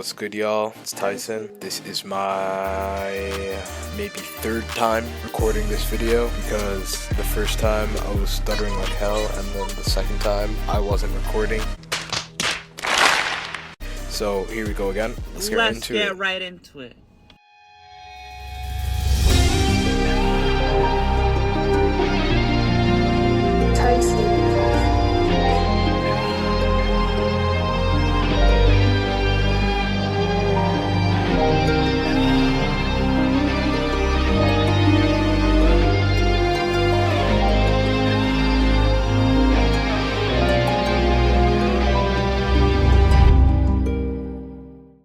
What's good, y'all? It's Tyson. This is my maybe third time recording this video because the first time I was stuttering like hell, and then the second time I wasn't recording. So here we go again. Let's get right into it.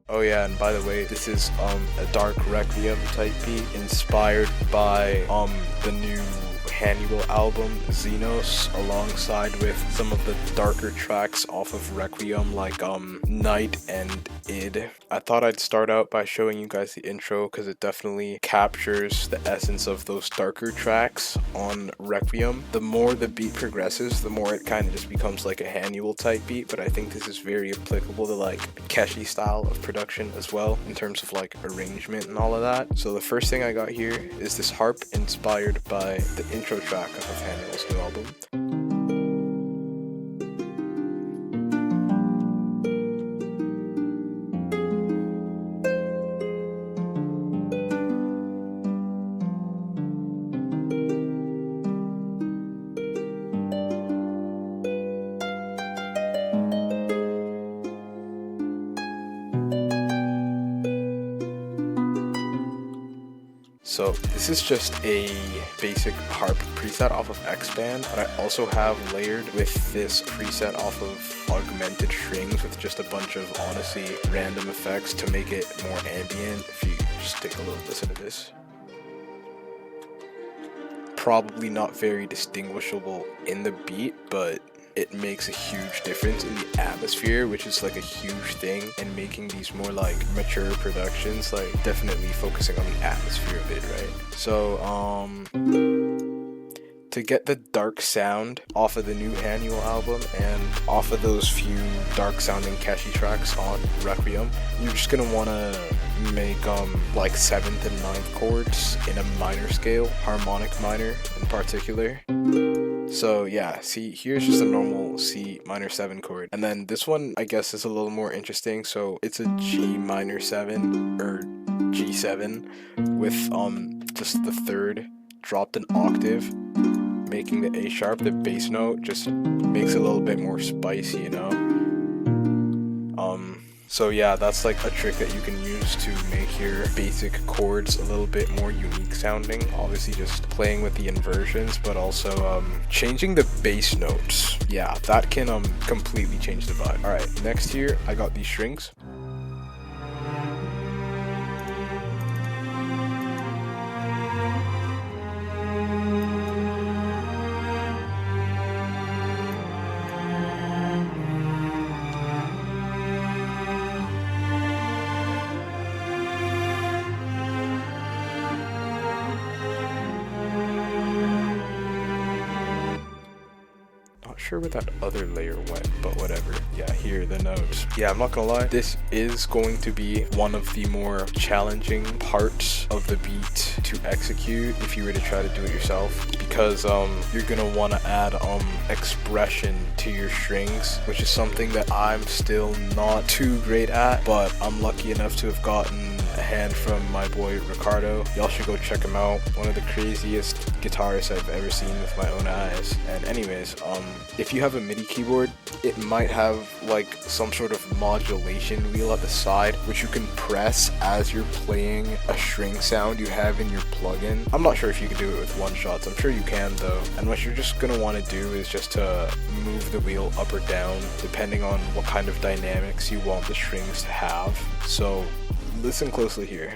Oh yeah, and by the way, this is a dark Requiem type beat inspired by the new Hanuel album Xenos, alongside with some of the darker tracks off of Requiem like Night and Id. I thought I'd start out by showing you guys the intro because it definitely captures the essence of those darker tracks on Requiem. The more the beat progresses, the more it kind of just becomes like a Hanuel type beat, but I think this is very applicable to like Keshi style of production as well in terms of like arrangement and all of that. So the first thing I got here is this harp inspired by the intro track of Hanuel's new album. So this is just a basic harp preset off of X-Band, but I also have layered with this preset off of augmented strings with just a bunch of honestly random effects to make it more ambient. If you just take a little listen to this. Probably not very distinguishable in the beat, but it makes a huge difference in the atmosphere, which is like a huge thing in making these more like mature productions, like definitely focusing on the atmosphere of it, right? So to get the dark sound off of the new Hanuel album and off of those few dark sounding Keshi tracks on Requiem, you're just gonna want to make like 7th and 9th chords in a minor scale, harmonic minor in particular. So yeah, see, here's just a normal C minor 7 chord, and then this one I guess is a little more interesting. So it's a G minor 7 or G7 with just the third dropped an octave, making the A sharp, the bass note, just makes it a little bit more spicy, you know. So yeah, that's like a trick that you can use to make your basic chords a little bit more unique sounding. Obviously just playing with the inversions, but also changing the bass notes. Yeah, that can completely change the vibe. Alright, next here I got these strings. Sure where that other layer went, but whatever. Yeah, here the notes. Yeah, I'm not gonna lie, this is going to be one of the more challenging parts of the beat to execute if you were to try to do it yourself, because you're gonna want to add expression to your strings, which is something that I'm still not too great at, but I'm lucky enough to have gotten a hand from my boy Ricardo. Y'all should go check him out. One of the craziest guitarists I've ever seen with my own eyes. And anyways, if you have a MIDI keyboard, it might have like some sort of modulation wheel at the side, which you can press as you're playing a string sound you have in your plugin. I'm not sure if you can do it with one shots. I'm sure you can though. And what you're just gonna want to do is just to move the wheel up or down depending on what kind of dynamics you want the strings to have. So listen closely here.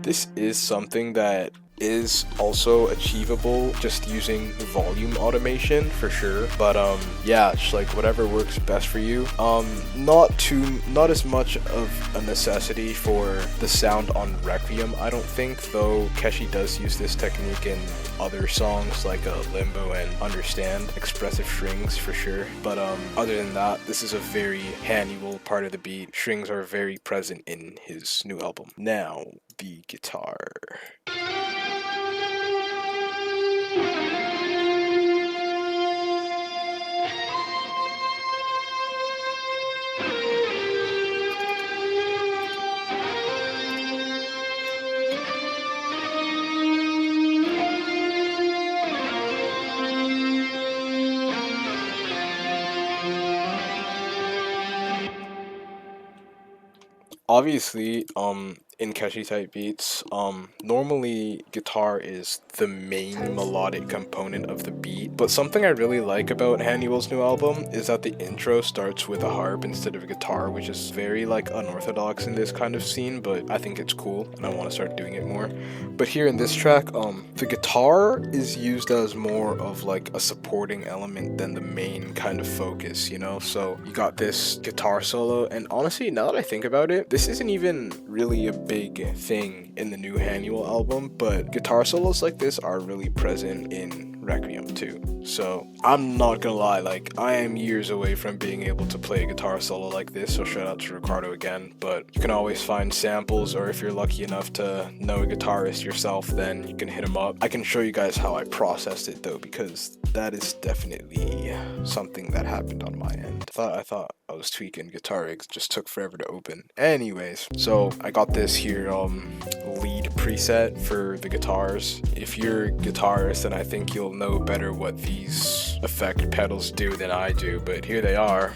This is something that is also achievable just using volume automation for sure, but yeah, it's like whatever works best for you. Not as much of a necessity for the sound on Requiem, I don't think, though Keshi does use this technique in other songs like Limbo and Understand, expressive strings for sure. But other than that, this is a very Hanuel part of the beat. Strings are very present in his new album. Now, the guitar. Obviously, in Keshi type beats, normally guitar is the main melodic component of the beat, but something I really like about Hanuel's new album is that the intro starts with a harp instead of a guitar, which is very like unorthodox in this kind of scene, but I think it's cool and I want to start doing it more. But here in this track, the guitar is used as more of like a supporting element than the main kind of focus, you know? So you got this guitar solo, and honestly, now that I think about it, this isn't even really a big thing in the new Hanuel album, but guitar solos like this are really present in Requiem too. So I'm not gonna lie, like I am years away from being able to play a guitar solo like this, so shout out to Ricardo again, but you can always find samples, or if you're lucky enough to know a guitarist yourself, then you can hit him up. I can show you guys how I processed it though, because that is definitely something that happened on my end. I thought I was tweaking guitar rigs, just took forever to open. Anyways, so I got this here lead preset for the guitars. If you're a guitarist, then I think you'll know better what these effect pedals do than I do, but here they are.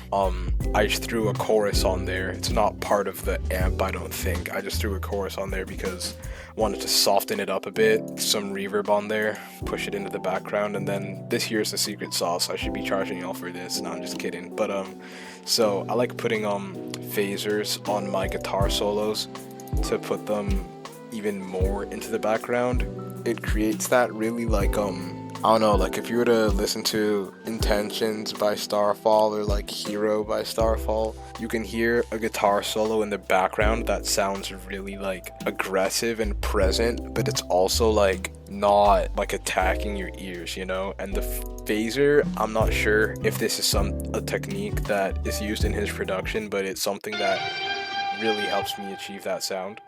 I just threw a chorus on there. It's not part of the amp, I don't think. I just threw a chorus on there because I wanted to soften it up a bit, some reverb on there, push it into the background, and then this here's the secret sauce. I should be charging y'all for this. No, I'm just kidding. But so I like putting phasers on my guitar solos to put them even more into the background. It creates that really like I don't know, like if you were to listen to Intentions by Starfall or like Hero by Starfall, you can hear a guitar solo in the background that sounds really like aggressive and present, but it's also like not like attacking your ears, you know? And the phaser, I'm not sure if this is a technique that is used in his production, but it's something that really helps me achieve that sound.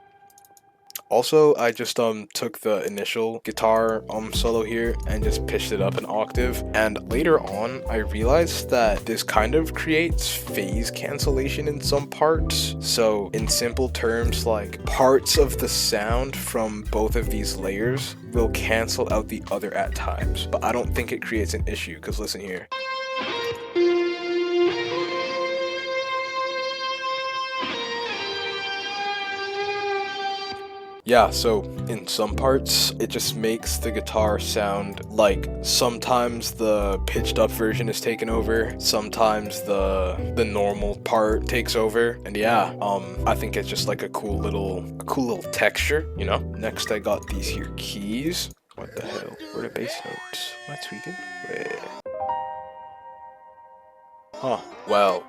Also, I just took the initial guitar solo here and just pitched it up an octave, and later on I realized that this kind of creates phase cancellation in some parts. So in simple terms, like parts of the sound from both of these layers will cancel out the other at times, but I don't think it creates an issue, because listen here. Yeah, so in some parts, it just makes the guitar sound like sometimes the pitched up version is taken over, sometimes the normal part takes over, and yeah, I think it's just like a cool little texture, you know? Next, I got these here keys. What the hell? Where are the bass notes? Am I tweaking? Wait. Huh, well.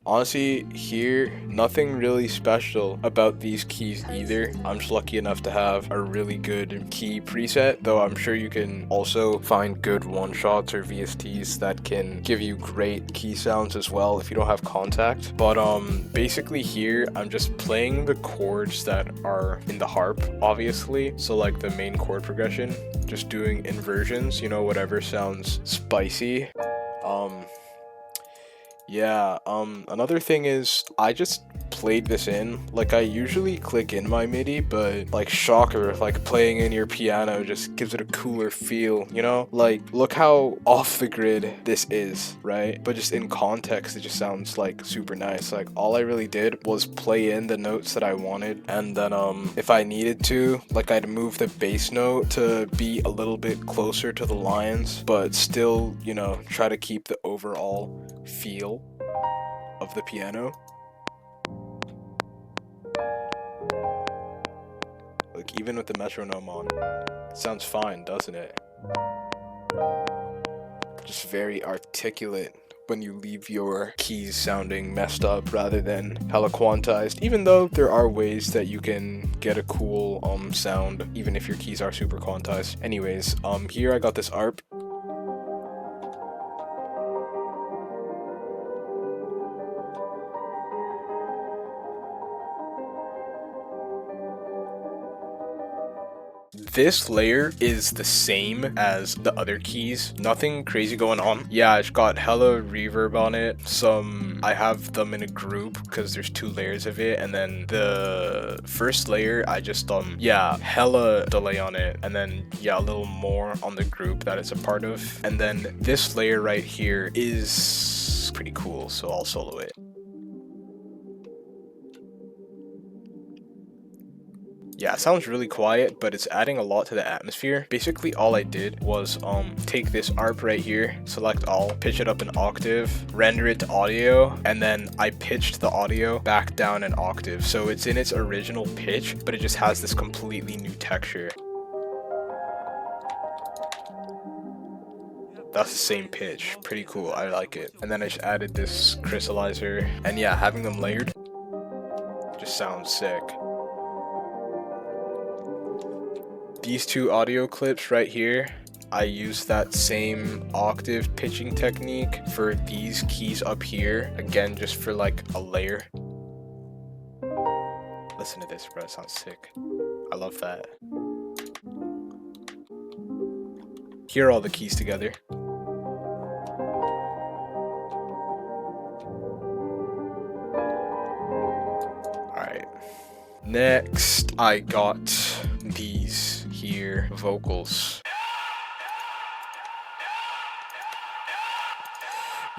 Honestly, here, nothing really special about these keys either. I'm just lucky enough to have a really good key preset, though I'm sure you can also find good one-shots or VSTs that can give you great key sounds as well if you don't have contact. But basically here, I'm just playing the chords that are in the harp, obviously. So like the main chord progression, just doing inversions, you know, whatever sounds spicy. Yeah, another thing is I just played this in. Like, I usually click in my MIDI, but like, shocker, like playing in your piano just gives it a cooler feel, you know? Like, look how off the grid this is, right? But just in context, it just sounds like super nice. Like, all I really did was play in the notes that I wanted, and then if I needed to, like, I'd move the bass note to be a little bit closer to the lines, but still, you know, try to keep the overall feel of the piano. Like, even with the metronome on, it sounds fine, doesn't it? Just very articulate when you leave your keys sounding messed up rather than hella quantized, even though there are ways that you can get a cool sound even if your keys are super quantized. Anyways, here I got this harp. This layer is the same as the other keys, nothing crazy going on. Yeah, it's got hella reverb on it. I have them in a group because there's 2 layers of it, and then the first layer I just yeah, hella delay on it, and then yeah, a little more on the group that it's a part of. And then this layer right here is pretty cool, so I'll solo it. Yeah, it sounds really quiet, but it's adding a lot to the atmosphere. Basically, all I did was take this harp right here, select all, pitch it up an octave, render it to audio, and then I pitched the audio back down an octave. So it's in its original pitch, but it just has this completely new texture. That's the same pitch. Pretty cool. I like it. And then I just added this crystallizer, and yeah, having them layered just sounds sick. These 2 audio clips right here, I use that same octave pitching technique for these keys up here, again just for like a layer. Listen to this, bro, it sounds sick. I love that. Here are all the keys together. Alright. Next, I got these here vocals.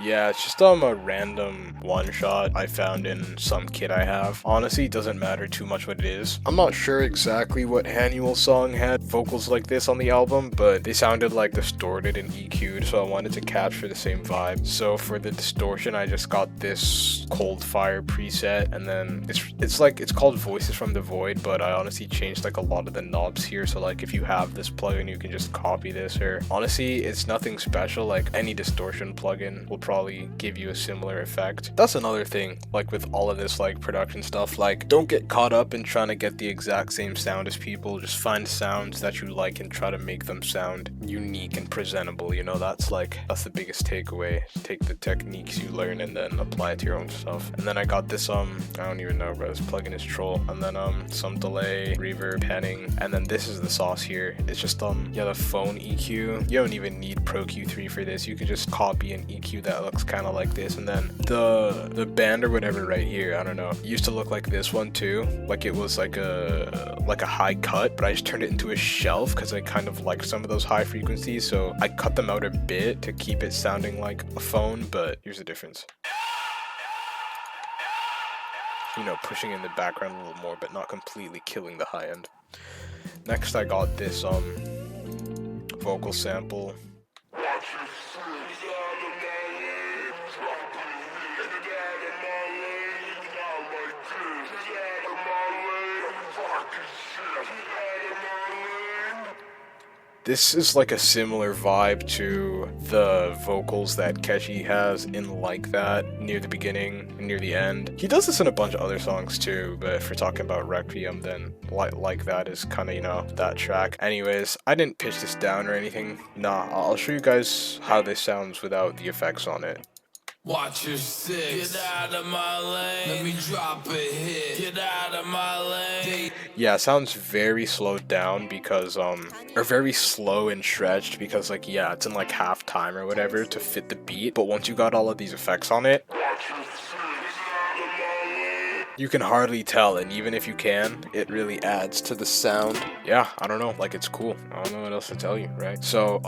Yeah, it's just a random one shot I found in some kit I have. Honestly, it doesn't matter too much what it is. I'm not sure exactly what Hanuel song had vocals like this on the album, but they sounded like distorted and EQ'd, so I wanted to capture the same vibe. So for the distortion, I just got this Cold Fire preset, and then it's called Voices from the Void, but I honestly changed like a lot of the knobs here, so like if you have this plugin, you can just copy this, or honestly, it's nothing special. Like any distortion plugin will probably give you a similar effect. That's another thing, like with all of this like production stuff, like don't get caught up in trying to get the exact same sound as people. Just find sounds that you like and try to make them sound unique and presentable, you know. That's the biggest takeaway. Take the techniques you learn and then apply it to your own stuff. And then I got this I don't even know, bro, this plugin is troll, and then some delay, reverb, panning, and then this is the sauce here. It's just yeah, the phone EQ. You don't even need Pro Q3 for this. You could just copy an EQ that looks kind of like this, and then the band or whatever right here, I don't know, it used to look like this one too, like it was like a high cut, but I just turned it into a shelf because I kind of like some of those high frequencies, so I cut them out a bit to keep it sounding like a phone. But here's the difference, you know, pushing in the background a little more but not completely killing the high end. Next I got this vocal sample. This is like a similar vibe to the vocals that Keshi has in Like That near the beginning and near the end. He does this in a bunch of other songs too, but if we're talking about Requiem, then Like That is kind of, you know, that track. Anyways, I didn't pitch this down or anything. Nah, I'll show you guys how this sounds without the effects on it. Watch your six. Get out of my lane. Let me drop a hit. Get out of my lane. Yeah, it sounds very slowed down because or very slow and stretched because, like, yeah, it's in like half time or whatever to fit the beat. But once you got all of these effects on it, You can hardly tell, and even if you can, it really adds to the sound. Yeah, I don't know, like, it's cool. I don't know what else to tell you, right? So,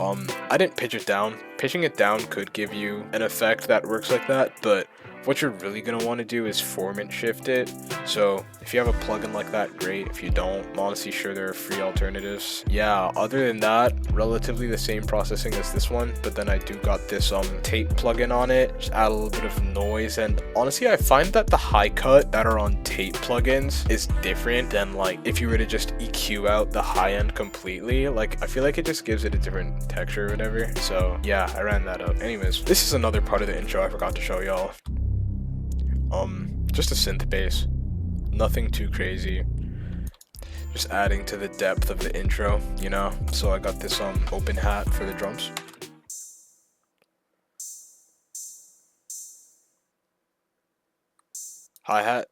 I didn't pitch it down. Pitching it down could give you an effect that works like that, but what you're really going to want to do is formant shift it. So if you have a plugin like that, great. If you don't, I'm honestly sure there are free alternatives. Yeah, other than that, relatively the same processing as this one, but then I do got this tape plugin on it, just add a little bit of noise. And honestly, I find that the high cut that are on tape plugins is different than like if you were to just EQ out the high end completely. Like, I feel like it just gives it a different texture or whatever. So yeah, I ran that up. Anyways, this is another part of the intro I forgot to show y'all. Just a synth bass, nothing too crazy, just adding to the depth of the intro, you know. So I got this open hat for the drums. Hi-hat.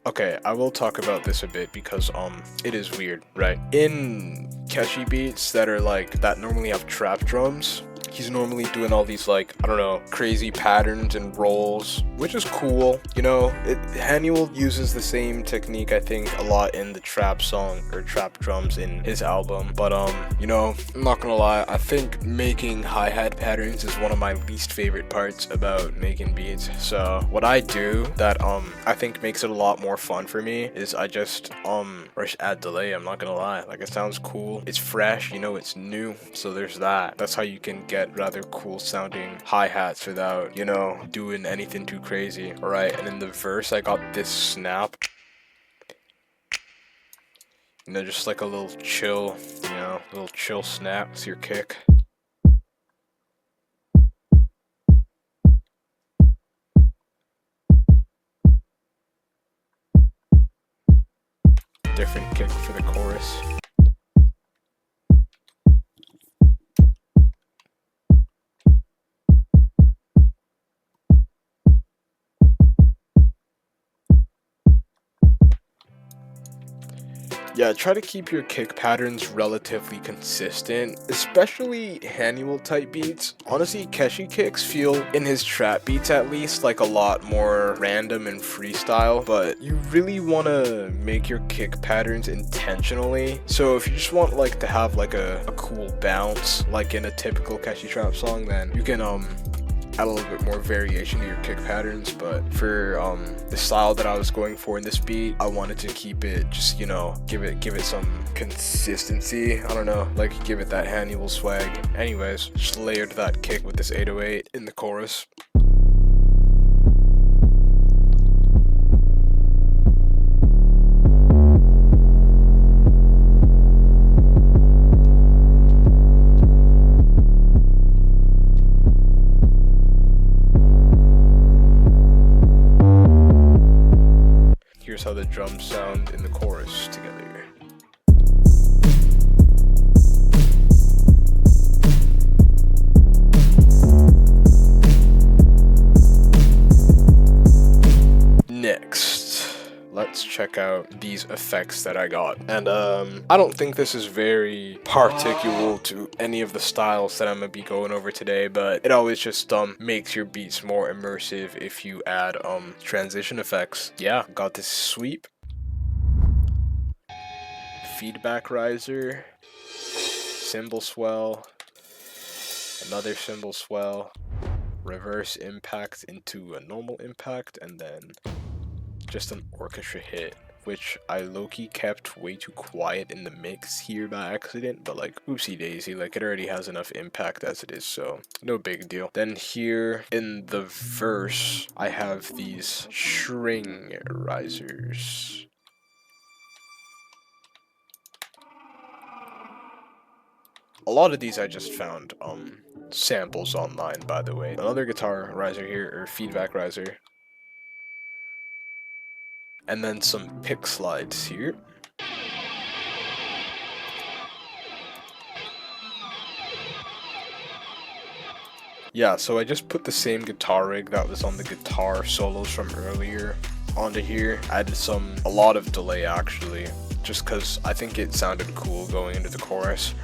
Okay, I will talk about this a bit because it is weird, right? In Keshi beats that are like that normally have trap drums, he's normally doing all these, like, I don't know, crazy patterns and rolls, which is cool. You know, Hanuel uses the same technique, I think, a lot in the trap song or trap drums in his album. But you know, I'm not gonna lie, I think making hi-hat patterns is one of my least favorite parts about making beats. So what I do that I think makes it a lot more fun for me is I just add delay. I'm not gonna lie, like, it sounds cool, it's fresh, you know, it's new, so there's that. That's how you can get rather cool sounding hi-hats without, you know, doing anything too crazy. All right, and in the verse I got this snap, you know, just like a little chill, you know, little chill snap. It's your kick. Different kick for the chorus. Yeah, try to keep your kick patterns relatively consistent, especially Hanuel type beats. Honestly, Keshi kicks feel, in his trap beats at least, like a lot more random and freestyle, but you really want to make your kick patterns intentionally. So if you just want like to have like a cool bounce, like in a typical Keshi trap song, then you can add a little bit more variation to your kick patterns. But for the style that I was going for in this beat, I wanted to keep it just, you know, give it some consistency. I don't know, like give it that Hanuel swag. Anyways, just layered that kick with this 808 in the chorus. Here's how the drums sound in the chorus together. Next, let's check out these effects that I got. And I don't think this is very particular to any of the styles that I'm gonna be going over today, but it always just makes your beats more immersive if you add transition effects. Yeah, got this sweep, feedback riser, cymbal swell, another cymbal swell, reverse impact into a normal impact, and then just an orchestra hit, which I low-key kept way too quiet in the mix here by accident, but like, oopsie daisy, like it already has enough impact as it is, so no big deal. Then here in the verse, I have these string risers. A lot of these I just found samples online, by the way. Another guitar riser here, or feedback riser. And then some pick slides here. Yeah, so I just put the same guitar rig that was on the guitar solos from earlier onto here. I added a lot of delay actually, just because I think it sounded cool going into the chorus.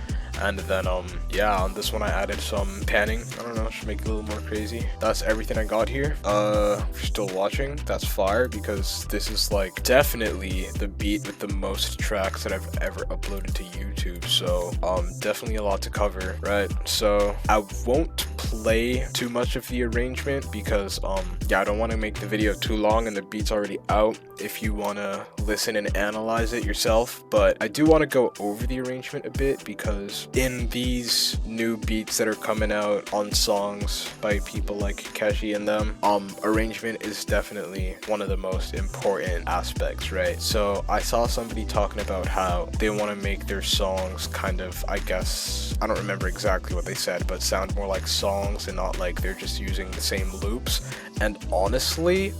And then yeah, on this one I added some panning. I don't know, should make it a little more crazy. That's everything I got here. If you're still watching, that's fire, because this is like definitely the beat with the most tracks that I've ever uploaded to YouTube. So definitely a lot to cover, right? So I won't play too much of the arrangement because yeah, I don't want to make the video too long and the beat's already out if you want to listen and analyze it yourself. But I do want to go over the arrangement a bit, because in these new beats that are coming out on songs by people like Keshi and them, arrangement is definitely one of the most important aspects, right? So I saw somebody talking about how they want to make their songs kind of, I guess, I don't remember exactly what they said, but sound more like songs and not like they're just using the same loops. And honestly,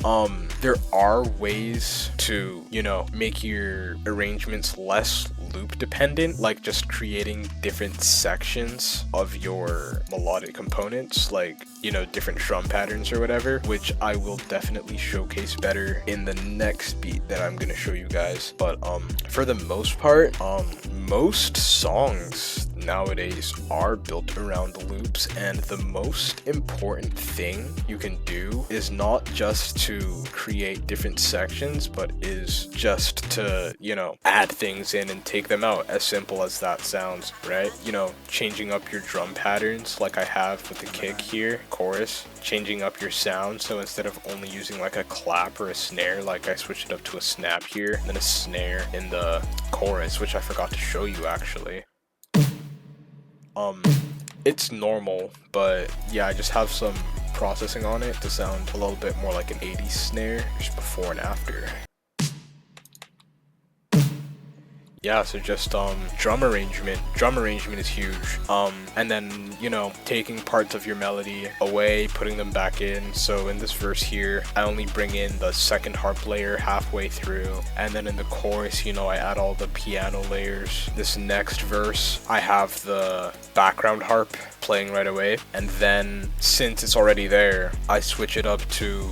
there are ways to, you know, make your arrangements less loop dependent, like just creating different sections of your melodic components, like, you know, different drum patterns or whatever, which I will definitely showcase better in the next beat that I'm gonna show you guys. But for the most part, most songs nowadays are built around loops, and the most important thing you can do is not just to create different sections, but is just to, you know, add things in and take them out. As simple as that sounds, right? You know, changing up your drum patterns like I have with the kick here, chorus, changing up your sound, so instead of only using like a clap or a snare, like I switched it up to a snap here and then a snare in the chorus, which I forgot to show you actually. It's normal, but yeah, I just have some processing on it to sound a little bit more like an 80s snare, just before and after. Yeah, so just drum arrangement is huge, and then, you know, taking parts of your melody away, putting them back in. So in this verse here, I only bring in the second harp layer halfway through, and then in the chorus, you know, I add all the piano layers. This next verse, I have the background harp playing right away, and then since it's already there, I switch it up to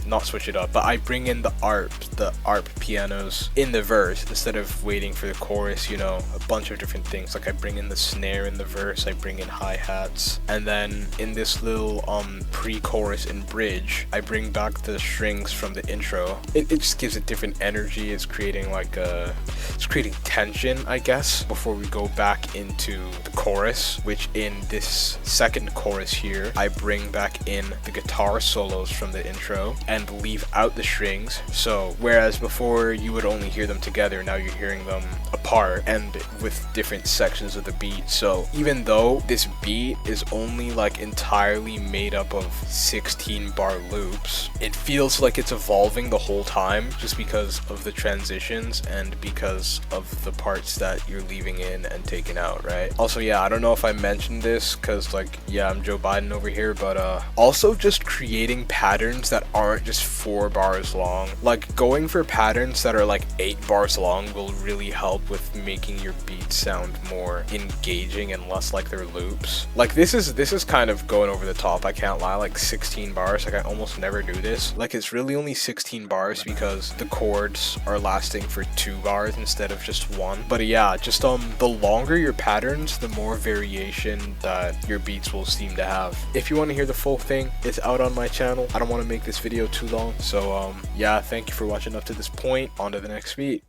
not switch it up, but I bring in the arp pianos in the verse instead of waiting for the chorus, you know, a bunch of different things. Like I bring in the snare in the verse, I bring in hi-hats, and then in this little pre-chorus and bridge, I bring back the strings from the intro. It just gives it different energy. It's creating like it's creating tension, I guess, before we go back into the chorus, which in this second chorus here, I bring back in the guitar solos from the intro and leave out the strings. So whereas before you would only hear them together, now you're hearing them apart and with different sections of the beat. So even though this beat is only like entirely made up of 16 bar loops, it feels like it's evolving the whole time, just because of the transitions and because of the parts that you're leaving in and taking out, right? Also, yeah, I don't know if I mentioned this because, like, yeah, I'm Joe Biden over here, but also just creating patterns that aren't just 4 bars long. Like going for patterns that are like 8 bars long will really help with making your beats sound more engaging and less like they're loops. Like this is kind of going over the top, I can't lie. Like 16 bars, like I almost never do this. Like it's really only 16 bars because the chords are lasting for 2 bars instead of just 1. But yeah, just the longer your patterns, the more variation that your beats will seem to have. If you want to hear the full thing, it's out on my channel. I don't want to make this video too long, so yeah, thank you for watching up to this point. On to the next beat.